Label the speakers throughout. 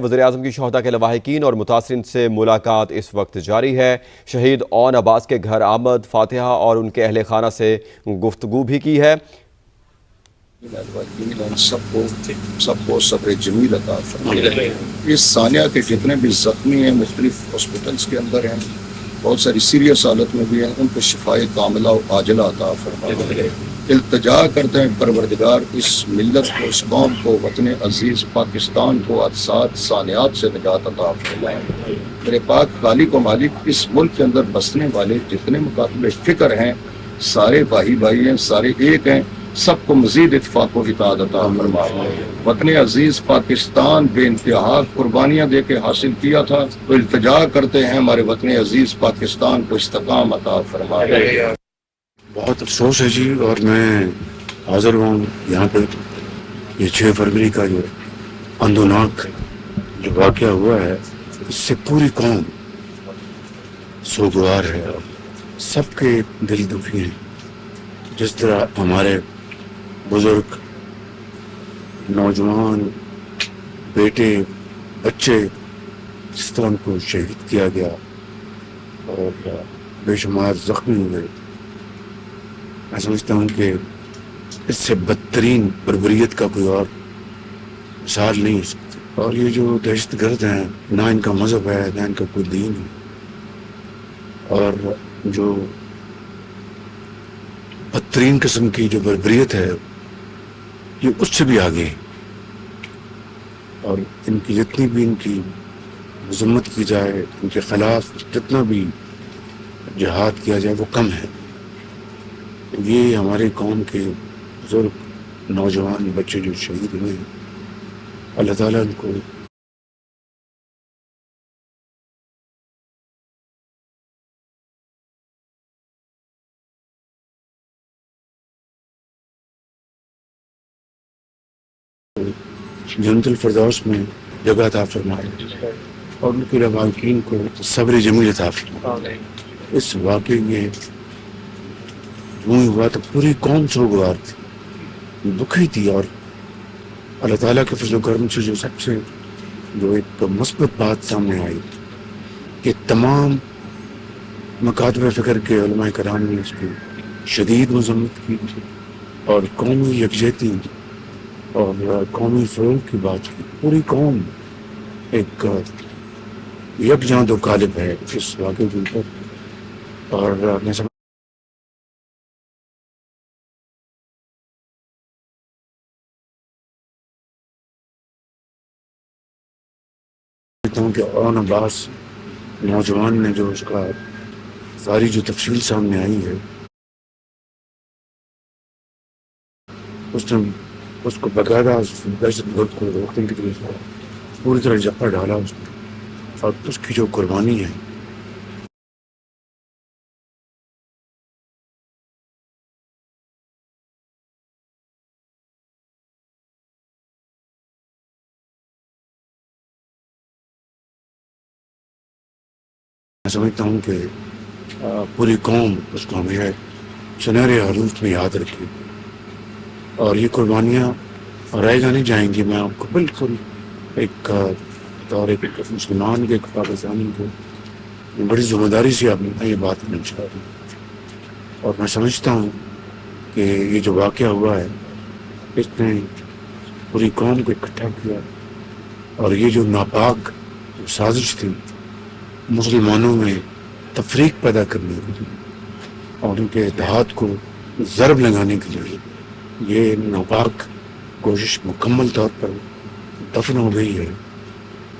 Speaker 1: وزیراعظم کی شہداء کے لواحقین اور متاثرین سے ملاقات اس وقت جاری ہے۔ شہید اون عباس کے گھر آمد، فاتحہ اور ان کے اہل خانہ سے گفتگو بھی کی ہے۔
Speaker 2: سب کو صبر جمیل عطا فرمائے۔ اس ثانیہ کے جتنے بھی زخمی ہیں مختلف ہاسپٹلس کے اندر ہیں، بہت ساری سیریس حالت میں بھی ہیں، ان کو شفائے کاملہ و عاجلہ عطا فرمائے۔ التجا کرتے ہیں پروردگار اس ملت کو، اس قوم کو، وطن عزیز پاکستان کو حادثات ثانیات سے نجات عطا فرمائے۔ میرے پاک خالق و مالک، اس ملک کے اندر بسنے والے جتنے مقاتل فکر ہیں، سارے بھائی بھائی ہیں، سارے ایک ہیں، سب کو مزید اتفاق و اتحاد عطا فرمائے۔ وطن عزیز پاکستان بے انتہا قربانیاں دے کے حاصل کیا تھا، تو التجا کرتے ہیں ہمارے وطن عزیز پاکستان کو استحکام عطا فرمائے۔
Speaker 3: بہت افسوس ہے جی، اور میں حاضر ہوں یہاں پہ یہ 6 فروری کا جو اندوناک جو واقعہ ہوا ہے، اس سے پوری قوم سوگوار ہے اور سب کے دل دکھی ہیں۔ جس طرح ہمارے بزرگ، نوجوان، بیٹے، بچے، جس طرح ان کو شہید کیا گیا اور بے شمار زخمی ہوئے، میں سمجھتا ہوں کہ اس سے بدترین بربریت کا کوئی اور مثال نہیں ہو سکتی۔ اور یہ جو دہشت گرد ہیں، نہ ان کا مذہب ہے، نہ ان کا کوئی دین ہے، اور جو بدترین قسم کی جو بربریت ہے یہ اس سے بھی آگے ہے، اور ان کی جتنی بھی ان کی مذمت کی جائے، ان کے خلاف جتنا بھی جہاد کیا جائے وہ کم ہے۔ یہ ہمارے قوم کے بزرگ، نوجوان، بچے جو شہید ہوئے ہیں، اللہ تعالیٰ ان کو جنت الفردوس میں جگہ عطا فرمائے اور ان کے لواحقین کو صبر جمیل عطا فرمائے۔ اس واقعے میں ہوا تو پوری قوم سوگوار تھی، دکھی تھی، اور اللہ تعالیٰ کے فضل و کرم سے جو سب سے جو ایک مثبت بات سامنے آئی کہ تمام مکاتب فکر کے علماء کرام نے اس کی شدید مذمت کی اور قومی یکجہتی اور قومی فروغ کی بات کی۔ پوری قوم ایک یکجاں و غالب ہے اس واقعے کے اوپر، اور میں سمجھتا ہوں کہ اون عباس نوجوان نے جو اس کا ساری جو تفصیل سامنے آئی ہے، اس نے اس کو باقاعدہ دہشت گرد کو روکنے کے لیے پوری طرح جپا ڈالا اس نے، اور اس کی جو قربانی ہے میں سمجھتا ہوں کہ پوری قوم اس کو ہمیشہ سنہرے حروف میں یاد رکھے گی، اور یہ قربانیاں رہ جانے جائیں گی۔ میں آپ کو بالکل ایک طور ایک مسلمان کے، ایک پاکستانی کو بڑی ذمہ داری سے آپ نے یہ بات کرنا چاہ رہی ہوں، اور میں سمجھتا ہوں کہ یہ جو واقعہ ہوا ہے اس نے پوری قوم کو اکٹھا کیا، اور یہ جو ناپاک سازش تھی مسلمانوں میں تفریق پیدا کرنے کے لیے اور ان کے اتحاد کو ضرب لگانے کے لیے، یہ ناپاک کوشش مکمل طور پر دفن ہو گئی ہے۔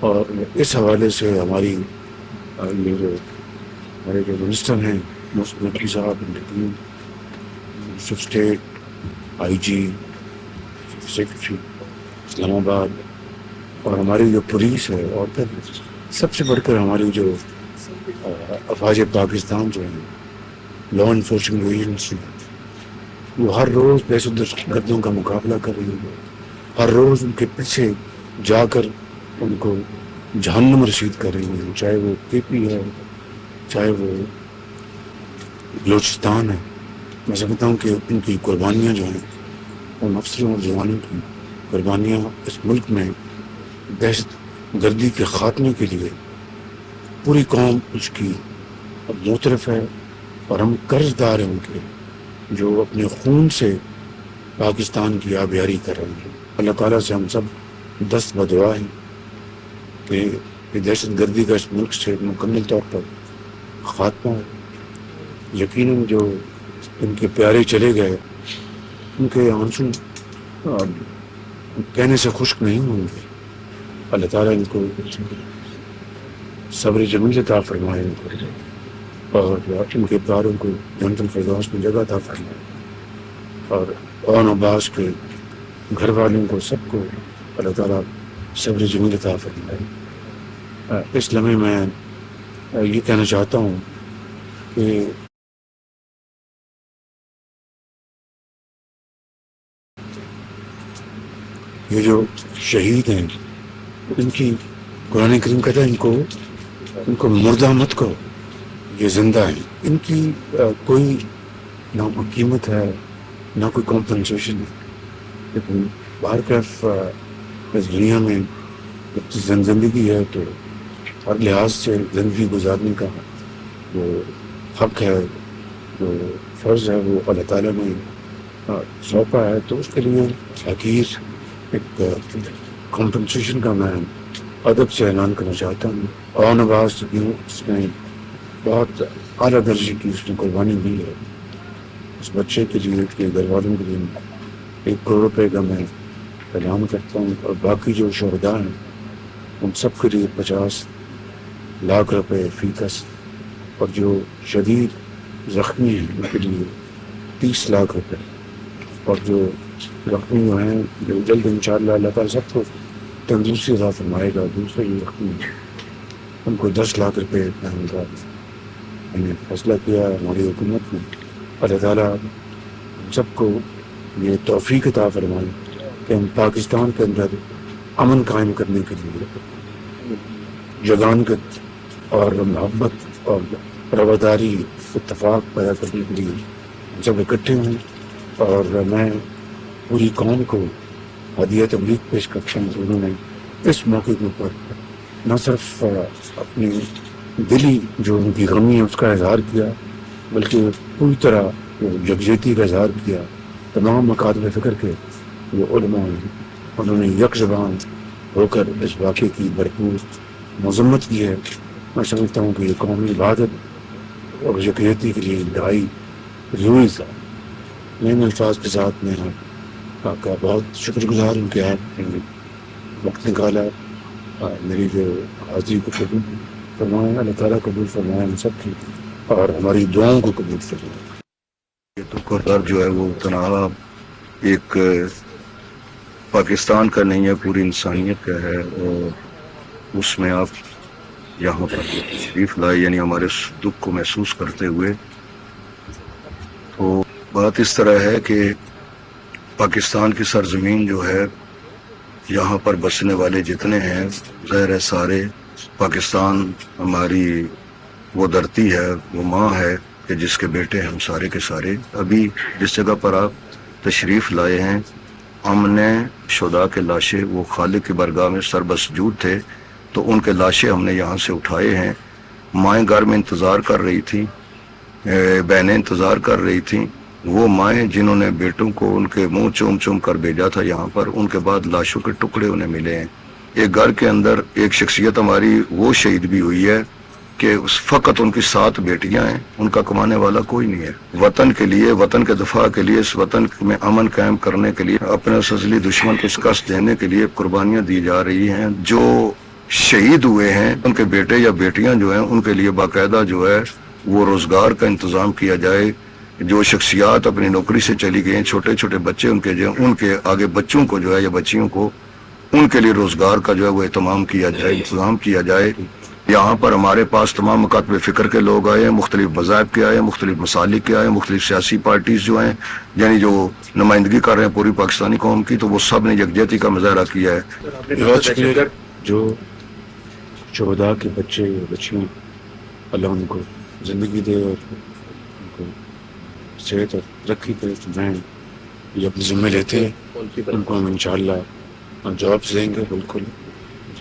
Speaker 3: اور اس حوالے سے ہماری یہ جو ہمارے جو منسٹر ہیں محسن نقوی صاحب، یوسف اسٹیٹ آئی جی، سیکرٹری اسلام آباد، اور ہماری جو پولیس ہے، اور پھر سب سے بڑھ کر ہماری جو افواج پاکستان جو ہیں، لا انفورسمنٹ ایجنسی، وہ ہر روز دہشت گردوں کا مقابلہ کر رہی ہے، ہر روز ان کے پیچھے جا کر ان کو جہنم رسید کر رہی ہیں، چاہے وہ کے پی ہے، چاہے وہ بلوچستان ہے۔ میں سمجھتا ہوں کہ ان کی قربانیاں جو ہیں، ان افسروں اور جوانوں کی قربانیاں اس ملک میں دہشت گردی کے خاتمے کے لیے پوری قوم اس کی اب معترف ہے، اور ہم قرض دار ہیں ان کے، جو اپنے خون سے پاکستان کی آبیاری کر رہے ہیں۔ اللہ تعالیٰ سے ہم سب دست بدعا ہیں کہ یہ دہشت گردی کا اس ملک سے مکمل طور پر خاتمہ ہو۔ یقیناً جو ان کے پیارے چلے گئے، ان کے آنسو کہنے سے خشک نہیں ہوں گے۔ اللہ تعالیٰ ان کو صبر جمیل عطا فرمائے، ان کو، اور ان کے پیاروں کو جنت الفردوس میں جگہ عطا فرمائے، اور اون عباس کے گھر والوں کو، سب کو اللہ تعالیٰ صبر جمیل عطا فرمائے۔ اس لمحے میں یہ کہنا چاہتا ہوں کہ یہ جو شہید ہیں، ان کی قرآن کریم کہتا ہے ان کو مردہ مت کرو، یہ زندہ ہیں۔ ان کی کوئی نہ کوئی قیمت ہے، نہ کوئی کمپنسیشن ہے، لیکن باہر کیف اس دنیا میں جب زندگی ہے تو ہر لحاظ سے زندگی گزارنے کا جو حق ہے، جو فرض ہے، وہ اللہ تعالیٰ نے سونپا ہے، تو اس کے لیے حقیر ایک کمپنسیشن کا میں ادب سے اعلان کرنا چاہتا ہوں۔ اون عباس اس نے بہت اعلیٰ درجے کی اس نے قربانی دی ہے۔ اس بچے کے لیے، اس کے گھر والوں کے لیے 1 کروڑ روپے کا میں اعلان کرتا ہوں، اور باقی جو شہداء ہیں ان سب کے لیے 50 لاکھ روپے فی کس، اور جو شدید زخمی ہیں ان کے لیے 30 لاکھ روپے، اور جو زخمی جو ہیں، جو جلد انشاءاللہ اللہ تعالیٰ سب کو تندرستی عطا فرمائے گا، دوسرے جو زخمی ہیں ان کو 10 لاکھ روپے دینے کا میں نے فیصلہ کیا ہماری حکومت نے۔ اللہ تعالیٰ ہم سب کو یہ توفیق عطا فرمائے کہ ہم پاکستان کے اندر امن قائم کرنے کے لیے جگانگت اور محبت اور رواداری، اتفاق پیدا کرنے کے لیے ہم سب اکٹھے ہوں، اور میں پوری قوم کو ہدیہ تبلیغ پیش کرتا ہوں۔ انہوں نے اس موقع کے اوپر نہ صرف اپنی دلی جو ان کی غمی ہے اس کا اظہار کیا، بلکہ پوری طرح یکجہتی کا اظہار کیا۔ تمام مکاتب فکر کے جو علماء ہیں انہوں نے یک زبان ہو کر اس واقعے کی بھرپور مذمت کی ہے۔ میں سمجھتا ہوں کہ یہ قومی وحدت اور یکجہتی کے لیے انتہائی ضروری تھا۔ میں ان الفاظ کے ساتھ میں آپ کا بہت شکر گزار ہوں کہ آپ نے وقت نکالا، میری جو حاضری کو قبول فرمائے۔ اللہ تعالیٰ قبول فرمائے ہم سب کی، اور ہماری دعاؤں کو قبول فرمائے۔
Speaker 2: یہ تو کردار جو ہے وہ تنہا ایک پاکستان کا نہیں ہے، پوری انسانیت کا ہے، اور اس میں آپ یہاں پر تشریف لائے، یعنی ہمارے اس دکھ کو محسوس کرتے ہوئے۔ تو بات اس طرح ہے کہ پاکستان کی سرزمین جو ہے، یہاں پر بسنے والے جتنے ہیں، ظاہر ہے سارے پاکستان ہماری وہ دھرتی ہے، وہ ماں ہے کہ جس کے بیٹے ہم سارے کے سارے۔ ابھی جس جگہ پر آپ تشریف لائے ہیں، ہم نے شہداء کے لاشیں، وہ خالق کی بارگاہ میں سربسجود تھے، تو ان کے لاشیں ہم نے یہاں سے اٹھائے ہیں۔ مائیں گھر میں انتظار کر رہی تھیں، بہنیں انتظار کر رہی تھیں، وہ مائیں جنہوں نے بیٹوں کو ان کے منہ چوم چوم کر بھیجا تھا یہاں پر، ان کے بعد لاشوں کے ٹکڑے انہیں ملے ہیں۔ ایک گھر کے اندر ایک شخصیت ہماری وہ شہید بھی ہوئی ہے کہ فقط ان کی 7 بیٹیاں ہیں، ان کا کمانے والا کوئی نہیں ہے۔ وطن کے لیے، وطن کے دفاع کے لیے، اس وطن میں امن قائم کرنے کے لیے، اپنے اس ازلی دشمن کو شکست دینے کے لیے قربانیاں دی جا رہی ہیں۔ جو شہید ہوئے ہیں ان کے بیٹے یا بیٹیاں جو ہیں، ان کے لیے باقاعدہ جو ہے وہ روزگار کا انتظام کیا جائے۔ جو شخصیات اپنی نوکری سے چلی گئی ہیں، چھوٹے چھوٹے بچے ان کے جو ہیں، ان کے آگے بچوں کو جو ہے یا بچیوں کو، ان کے لیے روزگار کا جو ہے وہ اہتمام کیا جائے، انتظام کیا جائے۔ یہاں پر ہمارے پاس تمام مکاتب فکر کے لوگ آئے ہیں، مختلف مذاہب کے آئے ہیں، مختلف مسالک کے آئے ہیں، مختلف سیاسی پارٹیز جو ہیں، یعنی جو نمائندگی کر رہے ہیں پوری پاکستانی قوم کی، تو وہ سب نے یکجہتی کا مظاہرہ کیا ہے۔
Speaker 3: بہت شکریہ۔ جو شہداء کے بچے بچیاں، اللہ ان کو زندگی دے اور ان کو صحت اور ترقی دے، تو میں یہ اپنے ذمہ لیتے ہیں، ان کو ہم انشاءاللہ جابس دیں گے، بالکل